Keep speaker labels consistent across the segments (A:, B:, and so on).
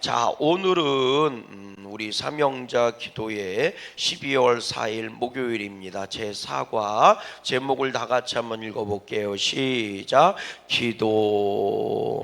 A: 자, 오늘은 우리 삼형자 기도회 12월 4일 목요일입니다. 제4과 제목을 다 같이 한번 읽어볼게요. 시작.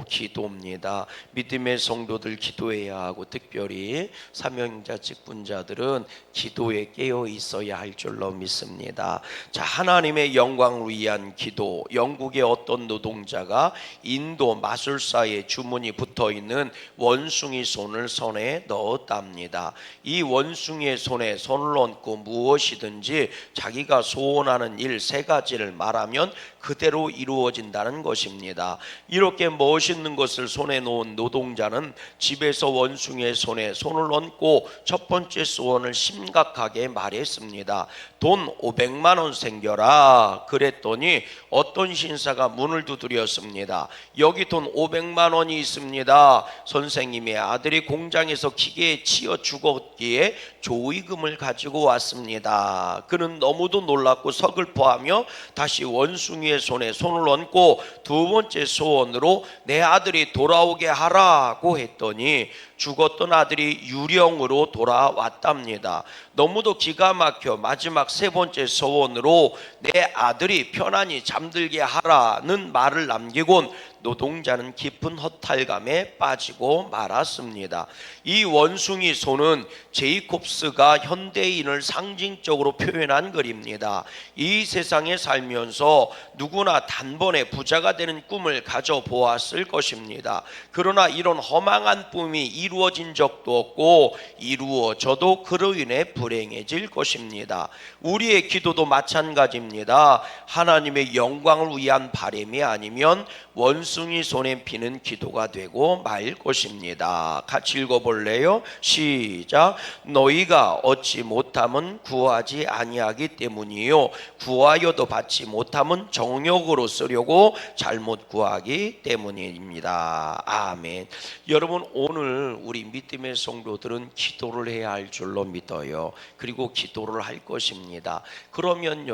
A: 기도입니다. 믿음의 성도들 기도해야 하고, 특별히 삼형자 직분자들은 기도에 깨어 있어야 할 줄로 믿습니다. 자, 하나님의 영광을 위한 기도. 영국의 어떤 노동자가 인도 마술사의 주문이 붙어있는 원숭이 손을 손에 넣었답니다. 이 원숭이의 손에 손을 얹고 무엇이든지 자기가 소원하는 일 3가지를 말하면 그대로 이루어진다는 것입니다. 이렇게 멋있는 것을 손에 놓은 노동자는 집에서 원숭이의 손에 손을 얹고 첫 번째 소원을 심각하게 말했습니다. 돈 500만 원 생겨라. 그랬더니 어떤 신사가 문을 두드렸습니다. 여기 돈 500만 원이 있습니다. 선생님의 아들이 공장에서 기계에 치여 죽었기에 조의금을 가지고 왔습니다. 그는 너무도 놀랐고 서글퍼하며 다시 원숭이의 손에 손을 얹고 두 번째 소원으로 내 아들이 돌아오게 하라고 했더니 죽었던 아들이 유령으로 돌아왔답니다. 너무도 기가 막혀 마지막 3번째 소원으로 내 아들이 편안히 잠들게 하라는 말을 남기곤 노동자는 깊은 허탈감에 빠지고 말았습니다. 이 원숭이 손은 제이콥스가 현대인을 상징적으로 표현한 글입니다. 이 세상에 살면서 누구나 단번에 부자가 되는 꿈을 가져보았을 것입니다. 그러나 이런 허망한 꿈이 이루어진 적도 없고 이루어져도 그로 인해 불행해질 것입니다. 우리의 기도도 마찬가지입니다. 하나님의 영광을 위한 바람이 아니면 원숭이 손에 비는 기도가 되고 말 것입니다. 같이 읽어볼래요? 시작. 너희가 얻지 못함은 구하지 아니하기 때문이요 구하여도 받지 못함은 정욕으로 쓰려고 잘못 구하기 때문입니다. 아멘. 여러분, 오늘 우리 믿음의 성도들은 기도를 해야 할 줄로 믿어요. 그리고 기도를 할 것입니다. 그러면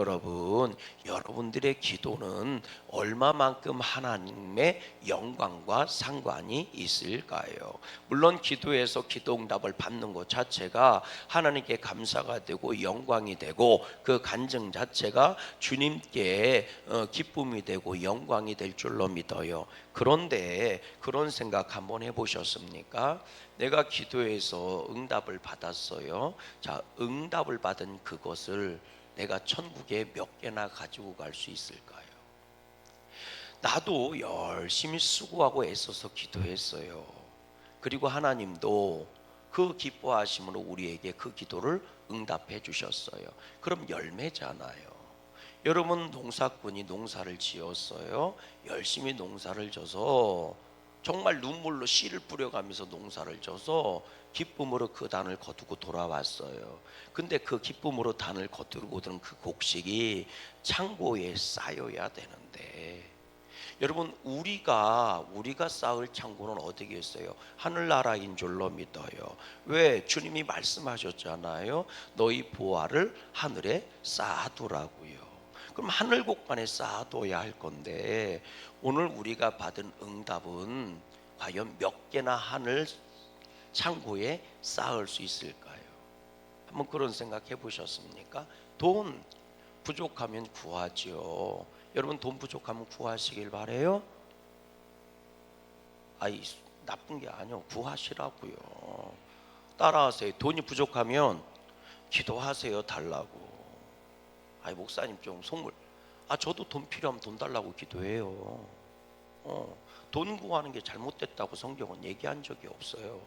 A: 여러분들의 기도는 얼마만큼 하나님의 영광과 상관이 있을까요? 물론 기도에서 기도응답을 받는 것 자체가 하나님께 감사가 되고 영광이 되고, 그 간증 자체가 주님께 기쁨이 되고 영광이 될 줄로 믿어요. 그런데 그런 생각 한번 해보셨습니까? 내가 기도해서 응답을 받았어요. 자, 응답을 받은 그것을 내가 천국에 몇 개나 가지고 갈 수 있을까요? 나도 열심히 수고하고 애써서 기도했어요. 그리고 하나님도 그 기뻐하심으로 우리에게 그 기도를 응답해 주셨어요. 그럼 열매잖아요. 여러분, 농사꾼이 농사를 지었어요. 열심히 농사를 져서 정말 눈물로 씨를 뿌려가면서 농사를 져서 기쁨으로 그 단을 거두고 돌아왔어요. 근데 그 기쁨으로 단을 거두고 오던 그 곡식이 창고에 쌓여야 되는데, 여러분, 우리가 쌓을 창고는 어떻게 했어요? 하늘나라인 줄로 믿어요. 왜? 주님이 말씀하셨잖아요. 너희 보화를 하늘에 쌓아두라고요. 그럼 하늘 곳간에 쌓아둬야 할 건데, 오늘 우리가 받은 응답은 과연 몇 개나 하늘 창고에 쌓을 수 있을까요? 한번 그런 생각 해보셨습니까? 돈 부족하면 구하지요. 여러분, 돈 부족하면 구하시길 바래요? 아이, 나쁜 게 아니요. 구하시라고요. 따라하세요. 돈이 부족하면 기도하세요. 달라고. 아이, 목사님 좀 속물. 저도 돈 필요하면 돈 달라고 기도해요. 돈 구하는 게 잘못됐다고 성경은 얘기한 적이 없어요.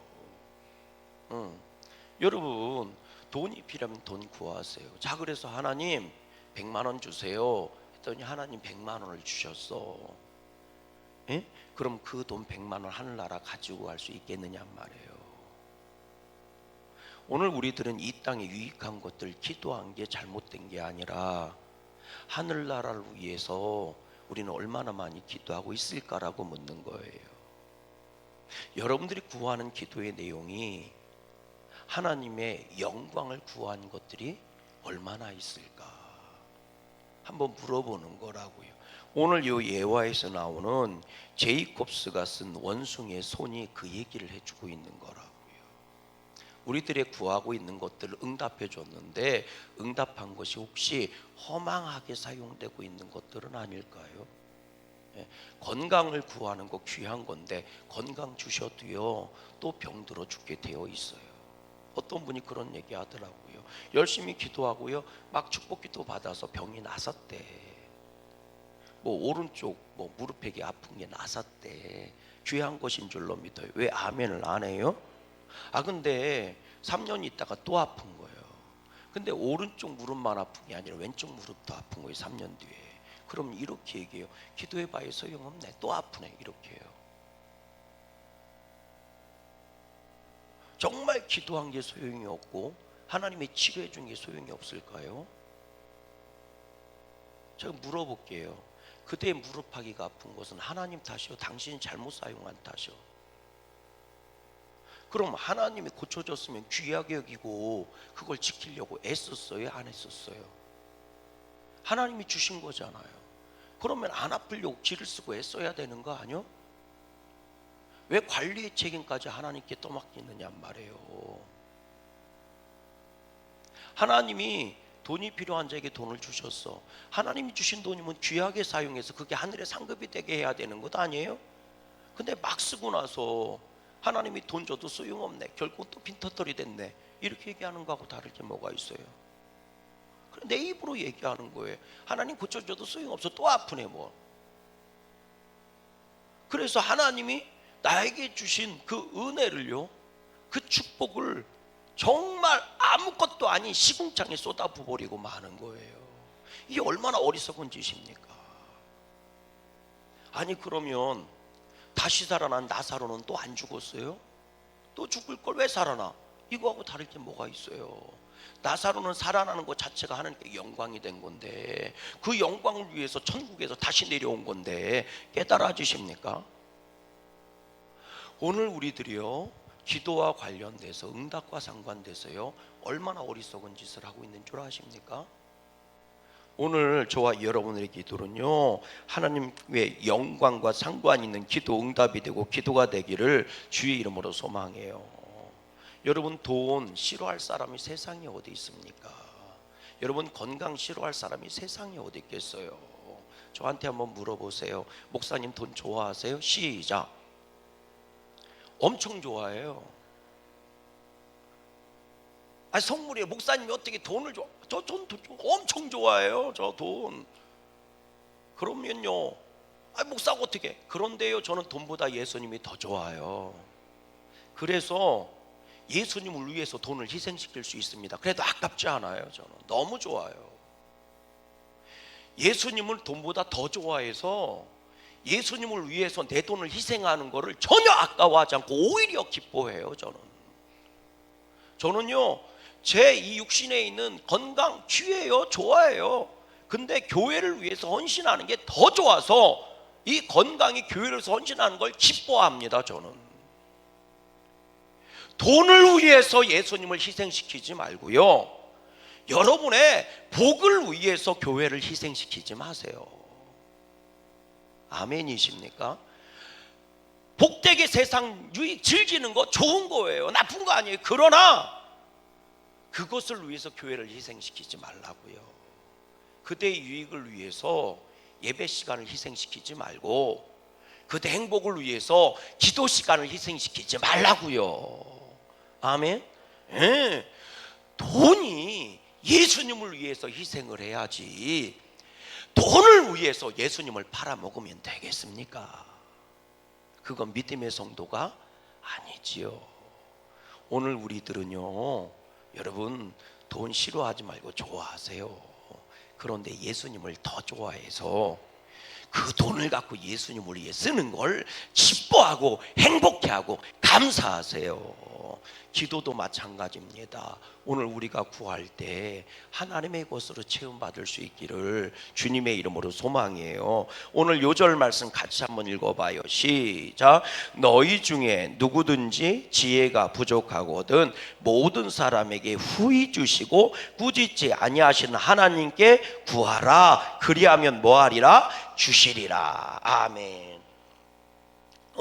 A: 여러분, 돈이 필요하면 돈 구하세요. 자, 그래서 하나님 100만 원 주세요 했더니 하나님 100만 원을 주셨어. 에? 그럼 그 돈 100만 원 하늘나라 가지고 갈 수 있겠느냐 말이에요. 오늘 우리들은 이 땅에 유익한 것들 기도한 게 잘못된 게 아니라 하늘나라를 위해서 우리는 얼마나 많이 기도하고 있을까라고 묻는 거예요. 여러분들이 구하는 기도의 내용이 하나님의 영광을 구한 것들이 얼마나 있을까 한번 물어보는 거라고요. 오늘 이 예화에서 나오는 제이콥스가 쓴 원숭이의 손이 그 얘기를 해주고 있는 거라고요. 우리들의 구하고 있는 것들을 응답해 줬는데 응답한 것이 혹시 허망하게 사용되고 있는 것들은 아닐까요? 건강을 구하는 거 귀한 건데 건강 주셔도요 또 병들어 죽게 되어 있어요. 어떤 분이 그런 얘기 하더라고요. 열심히 기도하고요 막 축복기도 받아서 병이 나섰대. 뭐 오른쪽 뭐 무릎팩이 아픈 게 나섰대. 귀한 것인 줄로 믿어요. 왜 아멘을 안 해요? 근데 3년 있다가 또 아픈 거예요. 근데 오른쪽 무릎만 아픈 게 아니라 왼쪽 무릎도 아픈 거예요. 3년 뒤에. 그럼 이렇게 얘기해요. 기도해봐야 소용없네. 또 아프네. 이렇게 해요. 정말 기도한 게 소용이 없고 하나님의 치료해 준 게 소용이 없을까요? 제가 물어볼게요. 그대의 무릎하기가 아픈 것은 하나님 탓이요? 당신이 잘못 사용한 탓이요? 그럼 하나님이 고쳐줬으면 귀하게 여기고 그걸 지키려고 애썼어요? 안 애썼어요? 하나님이 주신 거잖아요. 그러면 안 아프려고 기를 쓰고 애써야 되는 거 아니요? 왜 관리의 책임까지 하나님께 떠맡기느냐 말이에요. 하나님이 돈이 필요한 자에게 돈을 주셨어. 하나님이 주신 돈이면 귀하게 사용해서 그게 하늘의 상급이 되게 해야 되는 것 아니에요? 근데 막 쓰고 나서 하나님이 돈 줘도 소용없네. 결국 또 빈터털이 됐네. 이렇게 얘기하는 거하고 다를 게 뭐가 있어요? 그래, 내 입으로 얘기하는 거예요. 하나님 고쳐줘도 소용없어. 또 아프네 뭐. 그래서 하나님이 나에게 주신 그 은혜를요, 그 축복을 정말 아무것도 아닌 시궁창에 쏟아부어버리고 마는 거예요. 이게 얼마나 어리석은 짓입니까? 아니 그러면 다시 살아난 나사로는 또 안 죽었어요? 또 죽을 걸 왜 살아나? 이거하고 다를 게 뭐가 있어요? 나사로는 살아나는 것 자체가 하나님께 영광이 된 건데 그 영광을 위해서 천국에서 다시 내려온 건데 깨달아 주십니까? 오늘 우리들이요 기도와 관련돼서 응답과 상관돼서요 얼마나 어리석은 짓을 하고 있는 줄 아십니까? 오늘 저와 여러분의 기도는요 하나님의 영광과 상관 있는 기도 응답이 되고 기도가 되기를 주의 이름으로 소망해요. 여러분 돈 싫어할 사람이 세상에 어디 있습니까? 여러분 건강 싫어할 사람이 세상에 어디 있겠어요? 저한테 한번 물어보세요. 목사님 돈 좋아하세요? 시작. 엄청 좋아해요. 성물이에요. 목사님이 어떻게 돈을 좋아? 저 돈 엄청 좋아해요. 저 돈. 그러면요. 목사가 어떻게? 그런데요. 저는 돈보다 예수님이 더 좋아요. 그래서 예수님을 위해서 돈을 희생시킬 수 있습니다. 그래도 아깝지 않아요. 저는 너무 좋아요. 예수님을 돈보다 더 좋아해서 예수님을 위해서 내 돈을 희생하는 것을 전혀 아까워하지 않고 오히려 기뻐해요. 저는요 제 이 육신에 있는 건강 귀해요. 좋아해요. 근데 교회를 위해서 헌신하는 게 더 좋아서 이 건강이 교회를 위해서 헌신하는 걸 기뻐합니다. 저는 돈을 위해서 예수님을 희생시키지 말고요 여러분의 복을 위해서 교회를 희생시키지 마세요. 아멘이십니까? 복되게 세상 유익 즐기는 거 좋은 거예요. 나쁜 거 아니에요. 그러나 그것을 위해서 교회를 희생시키지 말라고요. 그대의 유익을 위해서 예배 시간을 희생시키지 말고 그대 행복을 위해서 기도 시간을 희생시키지 말라고요. 아멘. 네. 돈이 예수님을 위해서 희생을 해야지 돈을 위해서 예수님을 팔아먹으면 되겠습니까? 그건 믿음의 성도가 아니지요. 오늘 우리들은요 여러분 돈 싫어하지 말고 좋아하세요. 그런데 예수님을 더 좋아해서 그 돈을 갖고 예수님을 위해 쓰는 걸 기뻐하고 행복해하고 감사하세요. 기도도 마찬가지입니다. 오늘 우리가 구할 때 하나님의 것으로 체험받을 수 있기를 주님의 이름으로 소망해요. 오늘 요절 말씀 같이 한번 읽어봐요. 시작. 너희 중에 누구든지 지혜가 부족하거든 모든 사람에게 후히 주시고 꾸짖지 아니하시는 하나님께 구하라. 그리하면 뭐하리라? 주시리라. 아멘.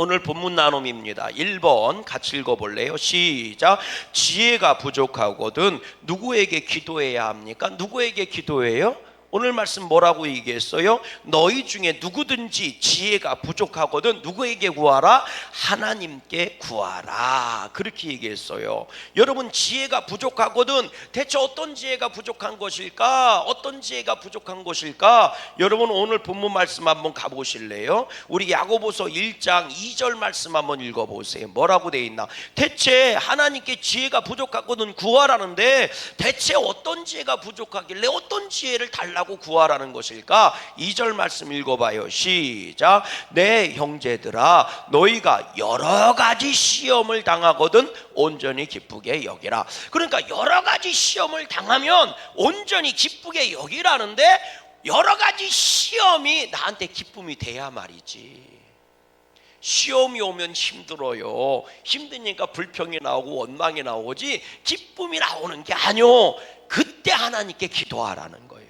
A: 오늘 본문 나눔입니다. 1번 같이 읽어볼래요? 시작. 지혜가 부족하거든 누구에게 기도해야 합니까? 누구에게 기도해요? 오늘 말씀 뭐라고 얘기했어요? 너희 중에 누구든지 지혜가 부족하거든 누구에게 구하라? 하나님께 구하라. 그렇게 얘기했어요. 여러분, 지혜가 부족하거든 대체 어떤 지혜가 부족한 것일까? 어떤 지혜가 부족한 것일까? 여러분, 오늘 본문 말씀 한번 가보실래요? 우리 야고보서 1장 2절 말씀 한번 읽어보세요. 뭐라고 돼 있나? 대체 하나님께 지혜가 부족하거든 구하라는데 대체 어떤 지혜가 부족하길래 어떤 지혜를 달라고 구하라는 것일까? 2절 말씀 읽어봐요. 시작. 내 형제들아 너희가 여러 가지 시험을 당하거든 온전히 기쁘게 여기라. 그러니까 여러 가지 시험을 당하면 온전히 기쁘게 여기라는데 여러 가지 시험이 나한테 기쁨이 돼야 말이지. 시험이 오면 힘들어요. 힘드니까 불평이 나오고 원망이 나오지 기쁨이 나오는 게 아니요. 그때 하나님께 기도하라는 거예요.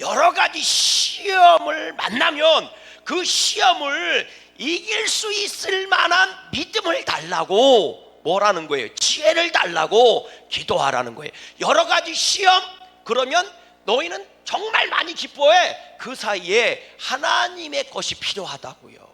A: 여러 가지 시험을 만나면 그 시험을 이길 수 있을 만한 믿음을 달라고 뭐라는 거예요? 지혜를 달라고 기도하라는 거예요. 여러 가지 시험, 그러면 너희는 정말 많이 기뻐해. 그 사이에 하나님의 것이 필요하다고요.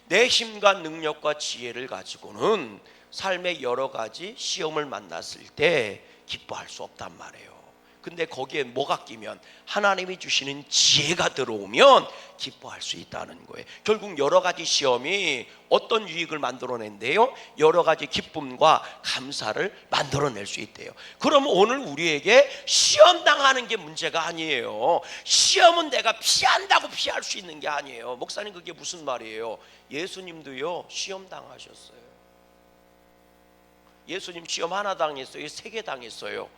A: 내 힘과 능력과 지혜를 가지고는 삶의 여러 가지 시험을 만났을 때 기뻐할 수 없단 말이에요. 근데 거기에 뭐가 끼면 하나님이 주시는 지혜가 들어오면 기뻐할 수 있다는 거예요. 결국 여러 가지 시험이 어떤 유익을 만들어낸대요? 여러 가지 기쁨과 감사를 만들어낼 수 있대요. 그럼 오늘 우리에게 시험 당하는 게 문제가 아니에요. 시험은 내가 피한다고 피할 수 있는 게 아니에요. 목사님, 그게 무슨 말이에요? 예수님도요 시험 당하셨어요. 예수님 시험 하나 당했어요? 3개 당했어요?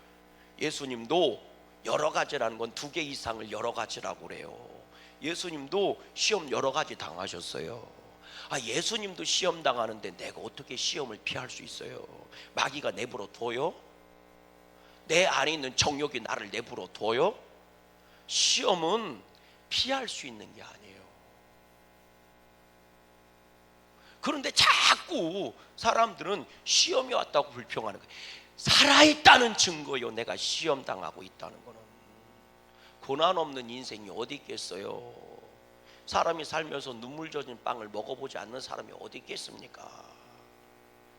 A: 예수님도 여러 가지라는 건 2개 이상을 여러 가지라고 그래요. 예수님도 시험 여러 가지 당하셨어요. 예수님도 시험 당하는데 내가 어떻게 시험을 피할 수 있어요? 마귀가 내버려 둬요? 내 안에 있는 정욕이 나를 내버려 둬요? 시험은 피할 수 있는 게 아니에요. 그런데 자꾸 사람들은 시험이 왔다고 불평하는 거예요. 살아있다는 증거요. 내가 시험 당하고 있다는 거는. 고난 없는 인생이 어디 있겠어요? 사람이 살면서 눈물 젖은 빵을 먹어보지 않는 사람이 어디 있겠습니까?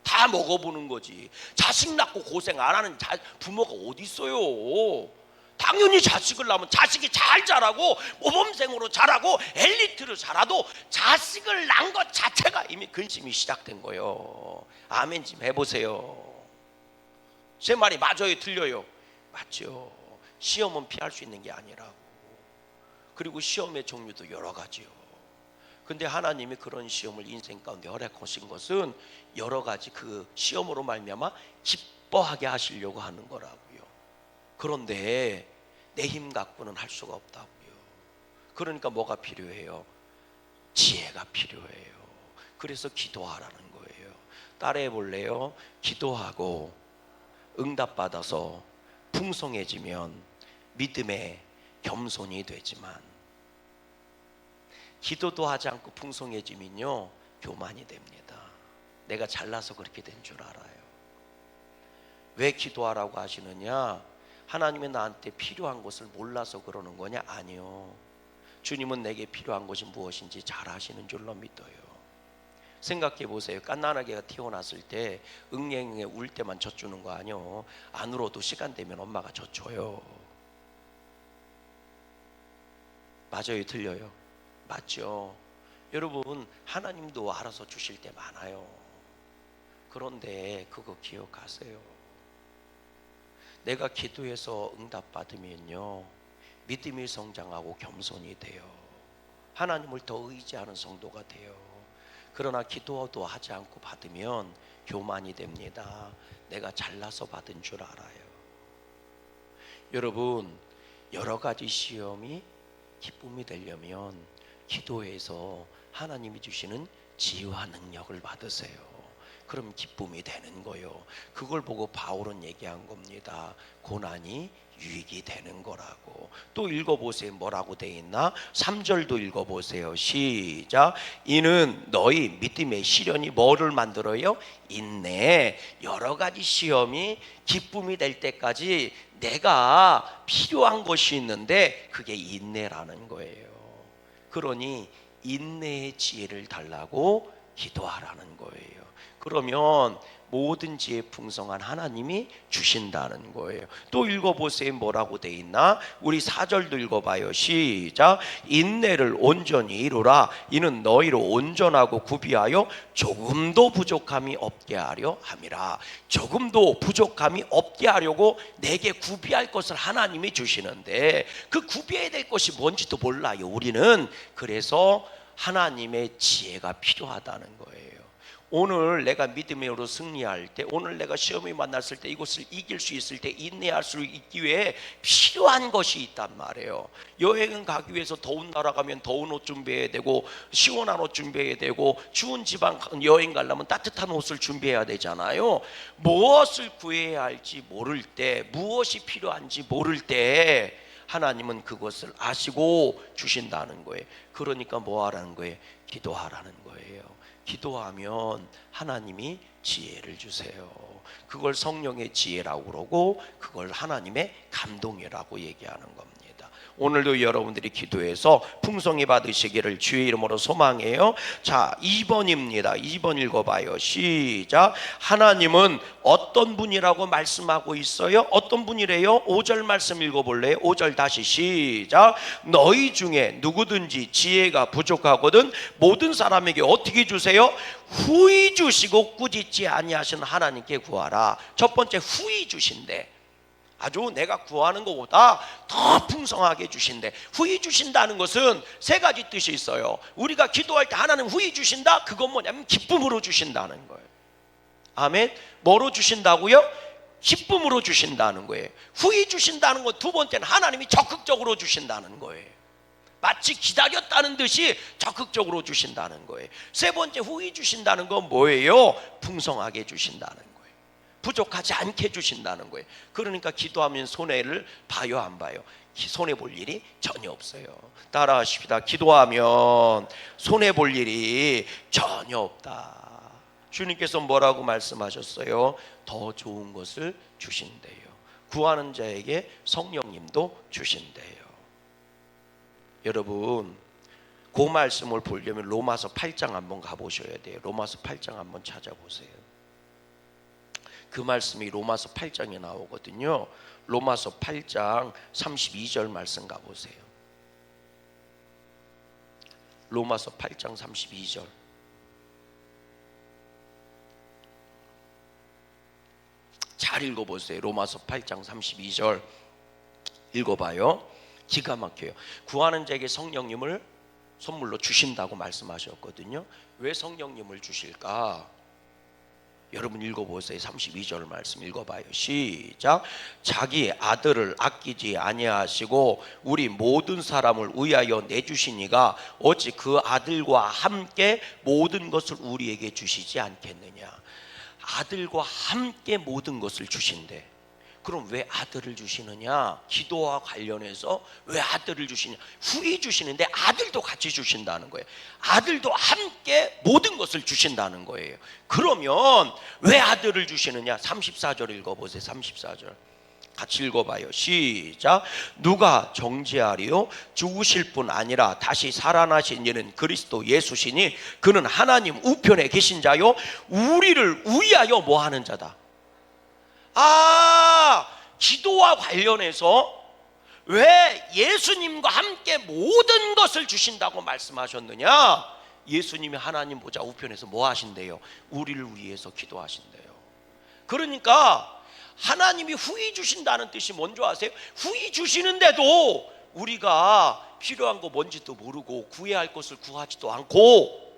A: 다 먹어보는 거지. 자식 낳고 고생 안 하는 부모가 어디 있어요? 당연히 자식을 낳으면 자식이 잘 자라고 모범생으로 자라고 엘리트로 자라도 자식을 낳은 것 자체가 이미 근심이 시작된 거예요. 아멘 좀 해보세요. 제 말이 맞아요, 틀려요? 맞죠. 시험은 피할 수 있는 게 아니라고. 그리고 시험의 종류도 여러 가지요. 근데 하나님이 그런 시험을 인생 가운데 허락하신 것은 여러 가지 그 시험으로 말미암아 기뻐하게 하시려고 하는 거라고요. 그런데 내 힘 갖고는 할 수가 없다고요. 그러니까 뭐가 필요해요? 지혜가 필요해요. 그래서 기도하라는 거예요. 따라해 볼래요? 기도하고 응답받아서 풍성해지면 믿음의 겸손이 되지만 기도도 하지 않고 풍성해지면요 교만이 됩니다. 내가 잘나서 그렇게 된 줄 알아요. 왜 기도하라고 하시느냐? 하나님이 나한테 필요한 것을 몰라서 그러는 거냐? 아니요. 주님은 내게 필요한 것이 무엇인지 잘 아시는 줄로 믿어요. 생각해 보세요. 갓난아기가 태어났을 때 응애응애 울 때만 젖주는 거 아니요. 안 울어도 시간 되면 엄마가 젖줘요. 맞아요, 틀려요? 맞죠. 여러분, 하나님도 알아서 주실 때 많아요. 그런데 그거 기억하세요. 내가 기도해서 응답받으면요 믿음이 성장하고 겸손이 돼요. 하나님을 더 의지하는 성도가 돼요. 그러나 기도도 하지 않고 받으면 교만이 됩니다. 내가 잘나서 받은 줄 알아요. 여러분, 여러 가지 시험이 기쁨이 되려면 기도해서 하나님이 주시는 지혜와 능력을 받으세요. 그럼 기쁨이 되는 거예요. 그걸 보고 바울은 얘기한 겁니다. 고난이 유익이 되는 거라고. 또 읽어보세요. 뭐라고 돼 있나? 3절도 읽어보세요. 시작. 이는 너희 믿음의 시련이 뭐를 만들어요? 인내. 여러 가지 시험이 기쁨이 될 때까지 내가 필요한 것이 있는데 그게 인내라는 거예요. 그러니 인내의 지혜를 달라고 기도하라는 거예요. 그러면 모든 지혜 풍성한 하나님이 주신다는 거예요. 또 읽어보세요. 뭐라고 돼 있나? 우리 4절도 읽어봐요. 시작. 인내를 온전히 이루라. 이는 너희로 온전하고 구비하여 조금도 부족함이 없게 하려 함이라. 조금도 부족함이 없게 하려고 내게 구비할 것을 하나님이 주시는데 그 구비해야 될 것이 뭔지도 몰라요. 우리는. 그래서 하나님의 지혜가 필요하다는 거예요. 오늘 내가 믿음으로 승리할 때, 오늘 내가 시험이 만났을 때 이것을 이길 수 있을 때, 인내할 수 있기 위해 필요한 것이 있단 말이에요. 여행은 가기 위해서 더운 나라 가면 더운 옷 준비해야 되고, 시원한 옷 준비해야 되고, 추운 지방 여행 가려면 따뜻한 옷을 준비해야 되잖아요. 무엇을 구해야 할지 모를 때, 무엇이 필요한지 모를 때 하나님은 그것을 아시고 주신다는 거예요. 그러니까 뭐 하라는 거예요? 기도하라는 거예요. 기도하면 하나님이 지혜를 주세요. 그걸 성령의 지혜라고 그러고 그걸 하나님의 감동이라고 얘기하는 겁니다. 오늘도 여러분들이 기도해서 풍성히 받으시기를 주의 이름으로 소망해요. 자, 2번입니다. 2번 읽어봐요. 시작. 하나님은 어떤 분이라고 말씀하고 있어요? 어떤 분이래요? 5절 말씀 읽어볼래요? 5절 다시 시작. 너희 중에 누구든지 지혜가 부족하거든 모든 사람에게 어떻게 주세요? 후히 주시고 꾸짖지 아니하시는 하나님께 구하라. 첫 번째, 후히 주신대. 아주 내가 구하는 것보다 더 풍성하게 주신대. 후히 주신다는 것은 세 가지 뜻이 있어요. 우리가 기도할 때 하나님 후히 주신다? 그건 뭐냐면 기쁨으로 주신다는 거예요. 아멘. 뭐로 주신다고요? 기쁨으로 주신다는 거예요. 후히 주신다는 것 두 번째는 하나님이 적극적으로 주신다는 거예요. 마치 기다렸다는 듯이 적극적으로 주신다는 거예요. 세 번째, 후히 주신다는 건 뭐예요? 풍성하게 주신다는 거예요. 부족하지 않게 주신다는 거예요. 그러니까 기도하면 손해를 봐요, 안 봐요? 손해 볼 일이 전혀 없어요. 따라하십시다. 기도하면 손해 볼 일이 전혀 없다. 주님께서 뭐라고 말씀하셨어요? 더 좋은 것을 주신대요. 구하는 자에게 성령님도 주신대요. 여러분, 그 말씀을 보려면 로마서 8장 한번 가보셔야 돼요. 로마서 8장 한번 찾아보세요. 그 말씀이 로마서 8장에 나오거든요. 로마서 8장 32절 말씀 가보세요. 로마서 8장 32절. 잘 읽어보세요. 로마서 8장 32절 읽어봐요. 기가 막혀요. 구하는 자에게 성령님을 선물로 주신다고 말씀하셨거든요. 왜 성령님을 주실까? 여러분 읽어보세요. 32절 말씀 읽어봐요. 시작. 자기 아들을 아끼지 아니하시고 우리 모든 사람을 위하여 내주시니가 어찌 그 아들과 함께 모든 것을 우리에게 주시지 않겠느냐. 아들과 함께 모든 것을 주신대. 그럼 왜 아들을 주시느냐? 기도와 관련해서 왜 아들을 주시냐? 후히 주시는데 아들도 같이 주신다는 거예요. 아들도 함께 모든 것을 주신다는 거예요. 그러면 왜 아들을 주시느냐? 34절 읽어보세요. 34절 같이 읽어봐요. 시작. 누가 정죄하리요? 죽으실 뿐 아니라 다시 살아나신 이는 그리스도 예수시니 그는 하나님 우편에 계신 자요 우리를 위하여 뭐 하는 자다. 기도와 관련해서 왜 예수님과 함께 모든 것을 주신다고 말씀하셨느냐? 예수님이 하나님 보좌 우편에서 뭐 하신대요? 우리를 위해서 기도하신대요. 그러니까 하나님이 후히 주신다는 뜻이 뭔지 아세요? 후히 주시는데도 우리가 필요한 거 뭔지도 모르고 구해야 할 것을 구하지도 않고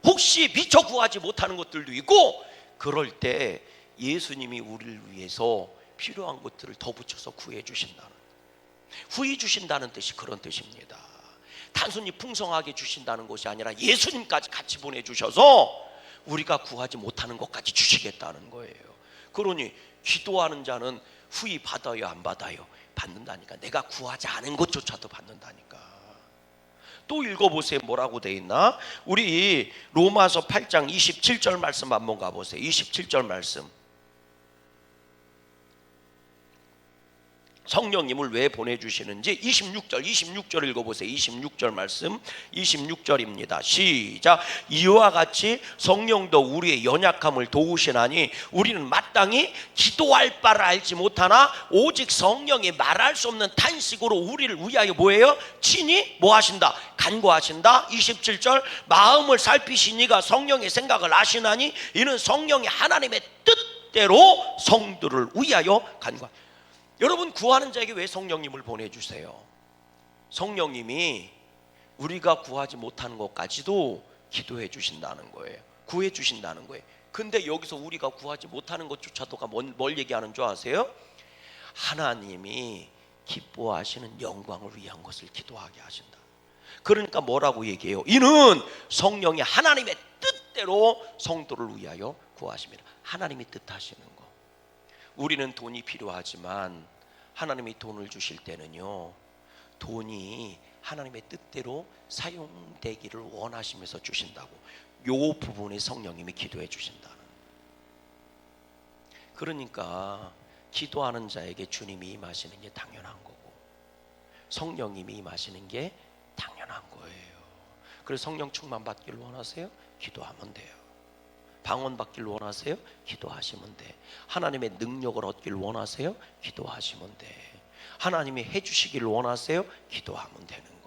A: 혹시 미처 구하지 못하는 것들도 있고 그럴 때 예수님이 우리를 위해서 필요한 것들을 더 붙여서 구해 주신다는, 후히 주신다는 뜻이 그런 뜻입니다. 단순히 풍성하게 주신다는 것이 아니라 예수님까지 같이 보내주셔서 우리가 구하지 못하는 것까지 주시겠다는 거예요. 그러니 기도하는 자는 후히 받아요, 안 받아요? 받는다니까. 내가 구하지 않은 것조차도 받는다니까. 또 읽어보세요. 뭐라고 돼 있나? 우리 로마서 8장 27절 말씀 한번 가보세요. 27절 말씀. 성령님을 왜 보내주시는지 26절 읽어보세요. 26절 말씀, 26절입니다. 시작. 이와 같이 성령도 우리의 연약함을 도우시나니 우리는 마땅히 기도할 바를 알지 못하나 오직 성령이 말할 수 없는 탄식으로 우리를 위하여 뭐예요? 친히 뭐 하신다? 간구하신다. 27절. 마음을 살피시니가 성령의 생각을 아시나니 이는 성령이 하나님의 뜻대로 성도를 위하여 간구하신다. 여러분, 구하는 자에게 왜 성령님을 보내주세요? 성령님이 우리가 구하지 못하는 것까지도 기도해 주신다는 거예요. 구해 주신다는 거예요. 근데 여기서 우리가 구하지 못하는 것조차도가 뭘 얘기하는 줄 아세요? 하나님이 기뻐하시는 영광을 위한 것을 기도하게 하신다. 그러니까 뭐라고 얘기해요? 이는 성령이 하나님의 뜻대로 성도를 위하여 구하십니다. 하나님이 뜻하시는 거. 우리는 돈이 필요하지만 하나님이 돈을 주실 때는요, 돈이 하나님의 뜻대로 사용되기를 원하시면서 주신다고. 요 부분에 성령님이 기도해 주신다는. 그러니까 기도하는 자에게 주님이 임하시는 게 당연한 거고 성령님이 임하시는 게 당연한 거예요. 그래서 성령 충만 받기를 원하세요? 기도하면 돼요. 방언 받기를 원하세요? 기도하시면 돼. 하나님의 능력을 얻기를 원하세요? 기도하시면 돼. 하나님이 해주시기를 원하세요? 기도하면 되는 거예요.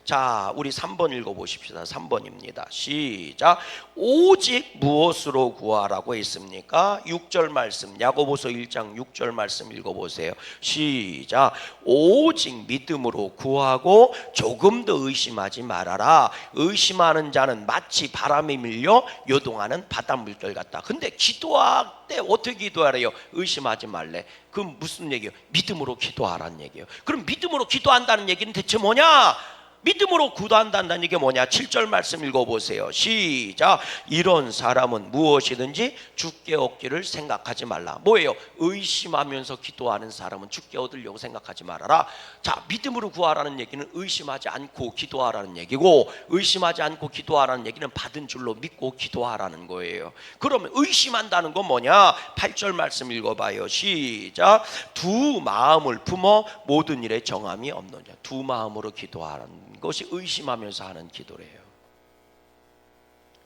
A: 자, 우리 3번 읽어보십시다. 3번입니다. 시작. 오직 무엇으로 구하라고 했습니까? 6절 말씀, 야고보서 1장 6절 말씀 읽어보세요. 시작. 오직 믿음으로 구하고 조금도 의심하지 말아라. 의심하는 자는 마치 바람에 밀려 요동하는 바닷물결 같다. 근데 기도할 때 어떻게 기도하래요? 의심하지 말래. 그럼 무슨 얘기예요? 믿음으로 기도하라는 얘기예요. 그럼 믿음으로 기도한다는 얘기는 대체 뭐냐? 믿음으로 기도한다는 얘기 뭐냐? 7절 말씀 읽어보세요. 시작. 이런 사람은 무엇이든지 주께 얻기를 생각하지 말라. 뭐예요? 의심하면서 기도하는 사람은 주께 얻으려고 생각하지 말아라. 자, 믿음으로 구하라는 얘기는 의심하지 않고 기도하라는 얘기고, 의심하지 않고 기도하라는 얘기는 받은 줄로 믿고 기도하라는 거예요. 그러면 의심한다는 건 뭐냐? 8절 말씀 읽어봐요. 시작. 두 마음을 품어 모든 일에 정함이 없느냐. 두 마음으로 기도하라는 것이 의심하면서 하는 기도래요.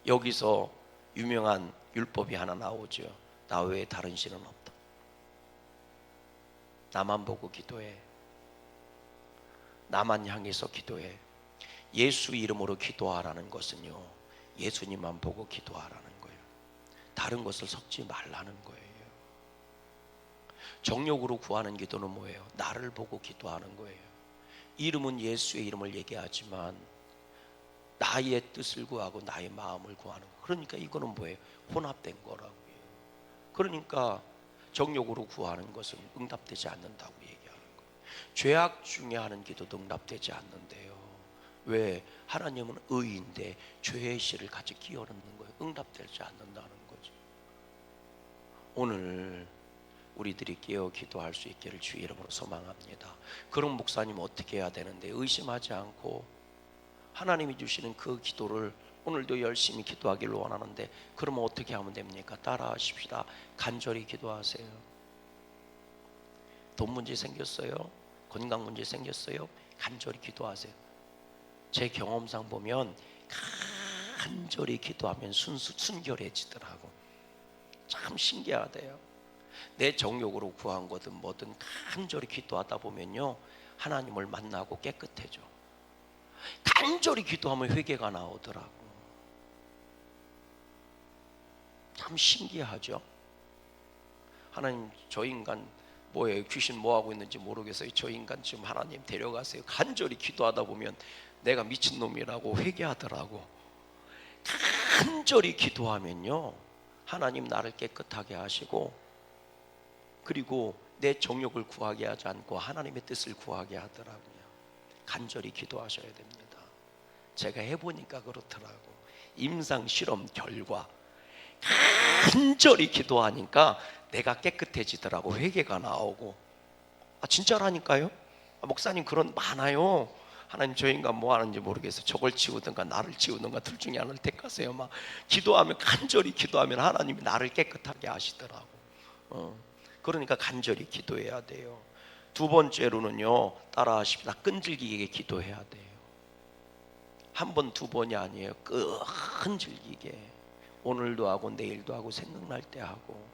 A: 여기서 유명한 율법이 하나 나오죠. 나 외에 다른 신은 없다. 나만 보고 기도해. 나만 향해서 기도해. 예수 이름으로 기도하라는 것은요, 예수님만 보고 기도하라는 거예요. 다른 것을 섞지 말라는 거예요. 정욕으로 구하는 기도는 뭐예요? 나를 보고 기도하는 거예요. 이름은 예수의 이름을 얘기하지만 나의 뜻을 구하고 나의 마음을 구하는 거. 그러니까 이거는 뭐예요? 혼합된 거라고요. 그러니까 정욕으로 구하는 것은 응답되지 않는다고 얘기하는 거예요. 죄악 중에 하는 기도도 응답되지 않는데요. 왜? 하나님은 의인데 죄의 씨를 같이 끼워 넣는 거예요. 응답되지 않는다는 거죠. 오늘 우리들이 깨어 기도할 수 있기를 주의 이름으로 소망합니다. 그런 목사님 어떻게 해야 되는데, 의심하지 않고 하나님이 주시는 그 기도를 오늘도 열심히 기도하기를 원하는데, 그러면 어떻게 하면 됩니까? 따라하십시다. 간절히 기도하세요. 돈 문제 생겼어요? 건강 문제 생겼어요? 간절히 기도하세요. 제 경험상 보면 간절히 기도하면 순결해지더라고. 참 신기하대요. 내 정욕으로 구한 거든 뭐든 간절히 기도하다 보면요, 하나님을 만나고 깨끗해져. 간절히 기도하면 회개가 나오더라고. 참 신기하죠. 하나님, 저 인간 뭐예요? 귀신 뭐하고 있는지 모르겠어요. 저 인간 지금 하나님 데려가세요. 간절히 기도하다 보면 내가 미친놈이라고 회개하더라고. 간절히 기도하면요, 하나님 나를 깨끗하게 하시고, 그리고 내 정욕을 구하게 하지 않고 하나님의 뜻을 구하게 하더라고요. 간절히 기도하셔야 됩니다. 제가 해보니까 그렇더라고. 임상 실험 결과 간절히 기도하니까 내가 깨끗해지더라고. 회개가 나오고. 진짜라니까요. 목사님 그런 많아요. 하나님 저 인간 뭐 하는지 모르겠어요. 저걸 치우든가 나를 치우든가 둘 중에 하나를 택하세요. 막 기도하면, 간절히 기도하면 하나님이 나를 깨끗하게 하시더라고. 그러니까 간절히 기도해야 돼요. 두 번째로는요, 따라하십시다. 끈질기게 기도해야 돼요. 한 번, 두 번이 아니에요. 끈질기게. 오늘도 하고 내일도 하고 생각날 때 하고.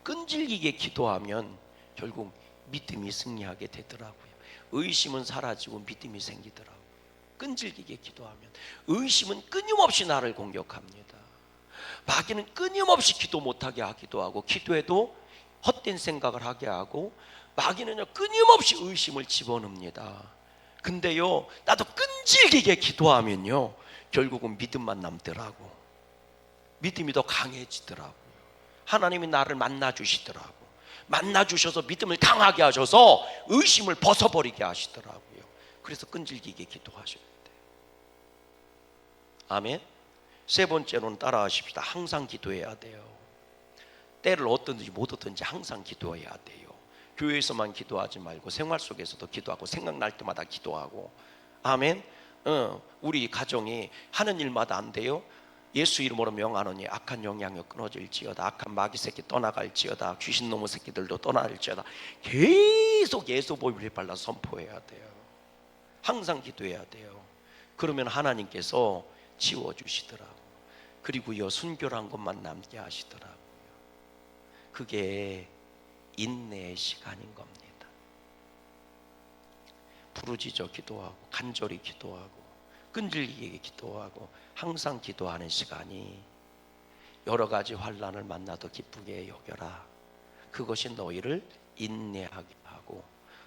A: 끈질기게 기도하면 결국 믿음이 승리하게 되더라고요. 의심은 사라지고 믿음이 생기더라고요. 끈질기게 기도하면. 의심은 끊임없이 나를 공격합니다. 마귀는 끊임없이 기도 못하게 하기도 하고, 기도해도 헛된 생각을 하게 하고, 마귀는요 끊임없이 의심을 집어넣습니다. 근데요, 나도 끈질기게 기도하면요 결국은 믿음만 남더라고. 믿음이 더 강해지더라고요. 하나님이 나를 만나주시더라고. 만나주셔서 믿음을 강하게 하셔서 의심을 벗어버리게 하시더라고요. 그래서 끈질기게 기도하셔야 돼요. 아멘. 세 번째로는 따라하십시다. 항상 기도해야 돼요. 때를 얻든지 못 얻든지 항상 기도해야 돼요. 교회에서만 기도하지 말고 생활 속에서도 기도하고, 생각날 때마다 기도하고. 아멘. 우리 가정이 하는 일마다 안 돼요. 예수 이름으로 명하노니 악한 영향력 끊어질지어다. 악한 마귀 새끼 떠나갈지어다. 귀신 놈의 새끼들도 떠나갈지어다. 계속 예수 보혈을 발라서 선포해야 돼요. 항상 기도해야 돼요. 그러면 하나님께서 지워주시더라고. 그리고요 순결한 것만 남게 하시더라고요. 그게 인내의 시간인 겁니다. 부르짖어 기도하고, 간절히 기도하고, 끈질기게 기도하고, 항상 기도하는 시간이 여러 가지 환난을 만나도 기쁘게 여겨라. 그것이 너희를 인내하게 하고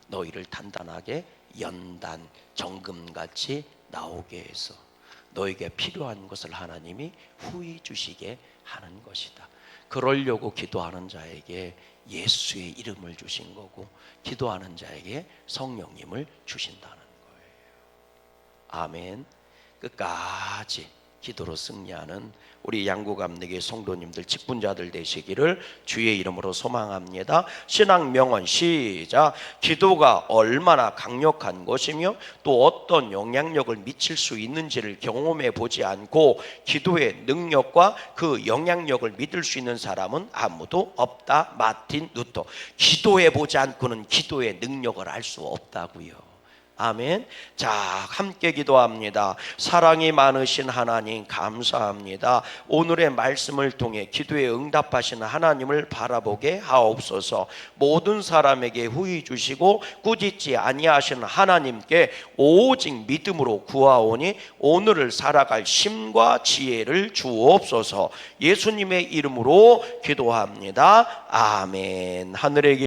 A: 너희를 단단하게 연단 정금같이 나오게 해서 너에게 필요한 것을 하나님이 후히 주시게 하는 것이다. 그러려고 기도하는 자에게 예수의 이름을 주신 거고, 기도하는 자에게 성령님을 주신다는 거예요. 아멘. 끝까지 기도로 승리하는 우리 양구감내교 성도님들, 직분자들 되시기를 주의 이름으로 소망합니다. 신앙 명언 시작. 기도가 얼마나 강력한 것이며 또 어떤 영향력을 미칠 수 있는지를 경험해 보지 않고 기도의 능력과 그 영향력을 믿을 수 있는 사람은 아무도 없다. 마틴 루터. 기도해 보지 않고는 기도의 능력을 알 수 없다고요. 아멘. 자, 함께 기도합니다. 사랑이 많으신 하나님 감사합니다. 오늘의 말씀을 통해 기도에 응답하시는 하나님을 바라보게 하옵소서. 모든 사람에게 후히 주시고 꾸짖지 아니하시는 하나님께 오직 믿음으로 구하오니 오늘을 살아갈 힘과 지혜를 주옵소서. 예수님의 이름으로 기도합니다. 아멘. 하늘에